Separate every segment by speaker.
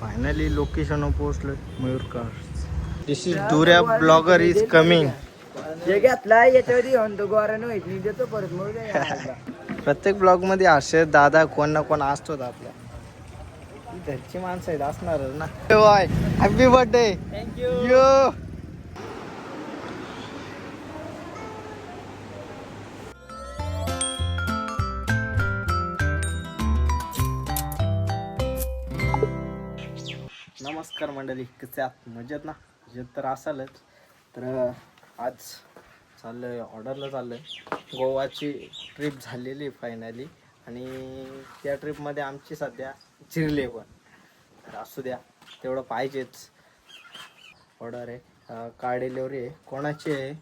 Speaker 1: Finally location पोहोचलोय Mayur cars. This is Durya blogger is coming.
Speaker 2: जे घेतला याच्यावर येऊन तो गोरानं व्हायची देतो परत मग
Speaker 1: प्रत्येक ब्लॉग मध्ये असे दादा कोण ना कोण असतोच आपल्या. ही घरची माणसं आहेत असणारच ना. Happy birthday.
Speaker 2: थँक्यू.
Speaker 1: यो नमस्कार मंडळी, कसे आहात? मजेत ना? मजेत तर असालच. तर आज चाललोय ऑर्डरला चाललोय. गोवाची ट्रिप झालेली फायनली आणि त्या ट्रिपमध्ये आमची सध्या चिरले पण. तर असू द्या, तेवढं पाहिजेच. ऑर्डर आहे, कार डिलिव्हरी आहे, कोणाची आहे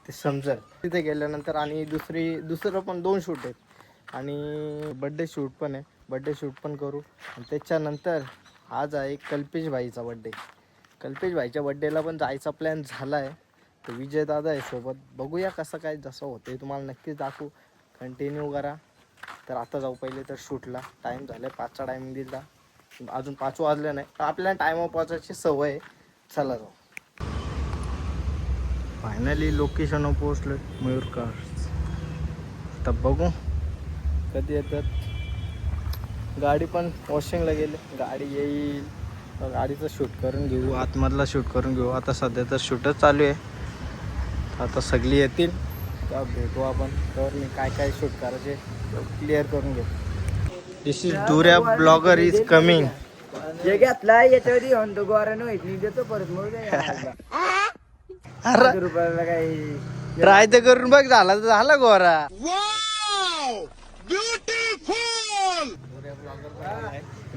Speaker 1: ते समजेल तिथे गेल्यानंतर. आणि दुसरं पण 2 शूट आहेत आणि बड्डे शूट पण आहे. बड्डे शूट पण करू. आणि त्याच्यानंतर आज आहे कल्पेश भाईचा बड्डे. कल्पेश भाईच्या बड्डेला पण जायचा प्लॅन झाला आहे. तर विजय दादा आहे सोबत. बघूया कसं काय, जसं होतं तुम्हाला नक्कीच दाखवू. कंटिन्यू करा. तर आता जाऊ पहिले तर शूटला. टाईम झाला 5चा टायमिंग दिला, अजून 5 वाजले नाही. आपल्याला टायमावर पोहोचायची सवय आहे. चला जाऊ. फायनली लोकेशनवर पोहोचलोय मयूर कार्स. तर बघू कधी येतात. गाडी पण वॉशिंगला गेले, गाडी येईल. गाडीचं शूट करून घेऊ, आतमधला शूट करून घेऊ. आता सध्या तर शूटच चालू आहे. आता सगळी येतील का भेटू आपण. तर मी काय काय शूट करायचे क्लिअर करून घेऊ. दिस is Durya blogger is coming.
Speaker 2: जे घेतला याच्यावर येऊन तो गोरानं व्हायची देतो परत मग रुपयाला काही
Speaker 1: ट्राय तर करून बघ, झाला तर झाला गोरा.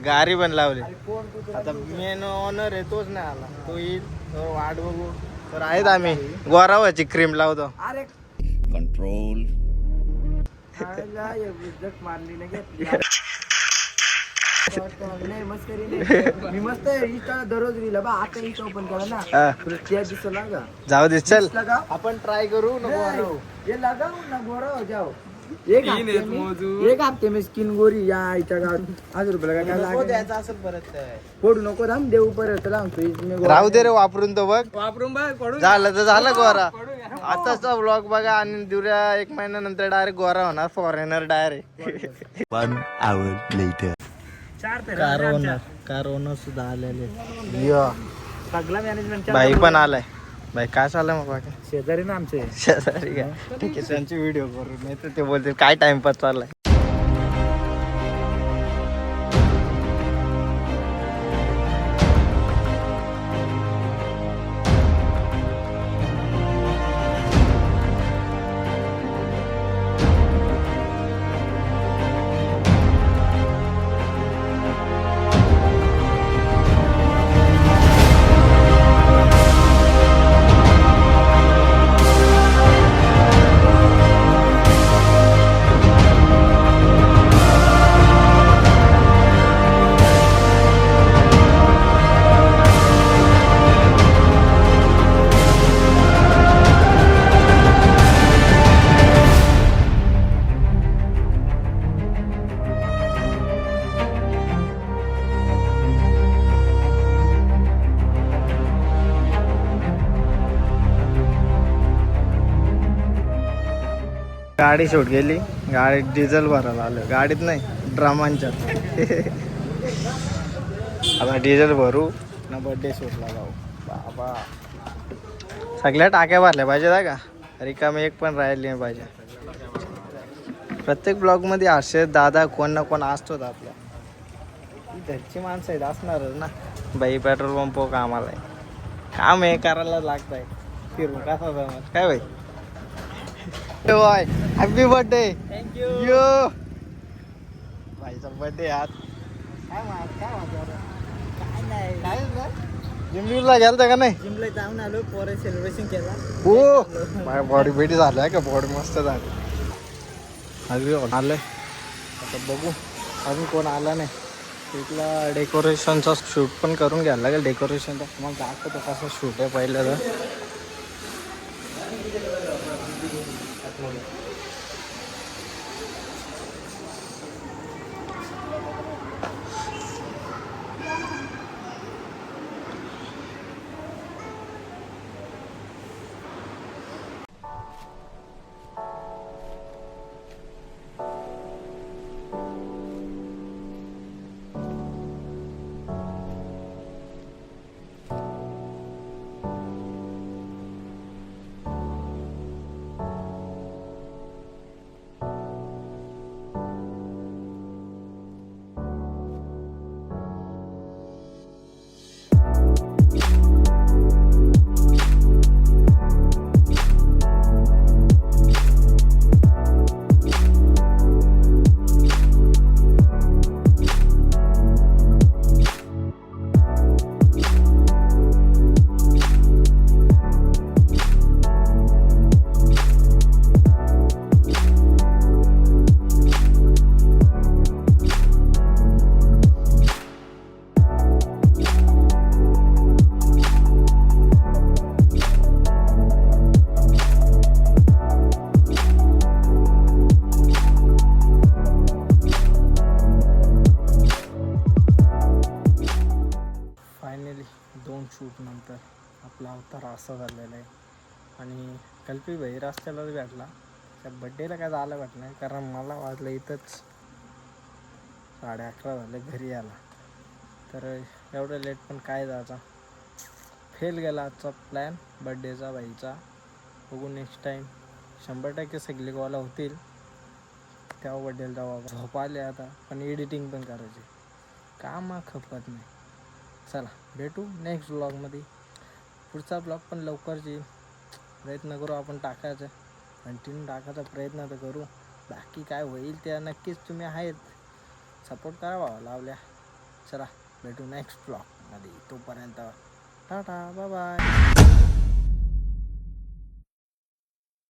Speaker 1: गाडी पण लावली. आता मेन ऑनर आहे तोच नाही आला. तो येईल, तो वाट बघू. तर आहेत आम्ही गोरावाची क्रीम लावतो.
Speaker 2: अरे
Speaker 1: कंट्रोल
Speaker 2: मारली नाही घेतली. नाही मस्करी नाही. मी मस्त इंस्टा दररोज रील बा. आता इंस्टा ओपन केला ना, त्या दिसला का.
Speaker 1: जाऊ दे, चल
Speaker 2: लगा
Speaker 1: आपण ट्राय करू ना.
Speaker 2: ये लगाव ना गोरा हो जाओ. एक हफ्ते में स्किन गोरी या आईच्या गावात 1000 रुपये काय
Speaker 1: द्यायचा असेल परत.
Speaker 2: फोडू नको थांब, देऊ परत लावतो.
Speaker 1: राहू दे रे, वापरून तो बघ.
Speaker 2: वापरून बघ, पडू
Speaker 1: झालं तर झालं गोरा. आताचा व्लॉग बघा आणि दुर्या 1 महिन्यानंतर डायरेक्ट गोरा होणार. Foreigner direct.
Speaker 3: 1 hour later.
Speaker 1: Car owner सुद्धा आलेले.
Speaker 2: सगळा मॅनेजमेंट
Speaker 1: भाई पण आलाय. भाई काय चाललंय मग बाकी?
Speaker 2: शेजारी ना आमचे.
Speaker 1: शेजारी काय? ठीक आहे, त्यांची व्हिडिओ करू. नाही तर ते बोलते काय टाइमपास चाललाय. गाडी शूट गेली. गाडीत डिझेल भरायला आलं. गाडीत नाही, ड्रामांच्यात. आता डिझेल भरू ना बड्डे शूटला जाऊ. बाबा सगळ्या टाक्या भरल्या पाहिजे का, रिकामी एक पण राहिली नाही पाहिजे. प्रत्येक ब्लॉगमध्ये असे दादा कोण ना कोण असतोच आपल्या. ही घरची माणसं आहेत असणारच ना. बाई पेट्रोल पंप कामाला आहे, काम आहे करायला लागत आहे. फिरून कसा जमत काय बाई. Happy birthday.
Speaker 2: थँक्यू.
Speaker 1: यो भाईचा बर्थडे आज. जिमला गेलता का नाही?
Speaker 2: जिमला जाऊन आलो, पोरे सेलिब्रेशन केला.
Speaker 1: हो, माझ्या बॉडी बेडी झालाय का, बॉडी मस्त झाली. अजून आलंय. आता बघू अजून कोण आला नाही. तिथला डेकोरेशनचा शूट पण करून घ्यायला लागेल. डेकोरेशनचा मग दाखवतो कसं शूट आहे पहिलं तर. 2 शूट नंतर आपला अवतार असा झालेला आहे. आणि कल्पी भाई रस्त्यालाच भेटला. त्या बड्डेला काय झालं वाटलं नाही, कारण मला वाटलं इथंच 11:30 झाले घरी यायला. तर एवढं लेट पण काय जायचा. फेल गेला आजचा प्लॅन बड्डेचा भाईचा. बघू नेक्स्ट टाईम 100% सगळे कॉल होतील तेव्हा बड्डेला जाऊ. झोप आले आता, पण एडिटिंग पण करायची, काम खपत नाही. चला भेटू नेक्स्ट ब्लॉगमध्ये. पुढचा ब्लॉग पण लवकरच येईल. प्रयत्न करू आपण टाकायचा, कंटिन्यू टाकायचा प्रयत्न तर करू. बाकी काय होईल ते नक्कीच तुम्ही आहेत, सपोर्ट करा भावा लावल्या. चला भेटू नेक्स्ट ब्लॉगमध्ये. तोपर्यंत टाटा बाय बाय.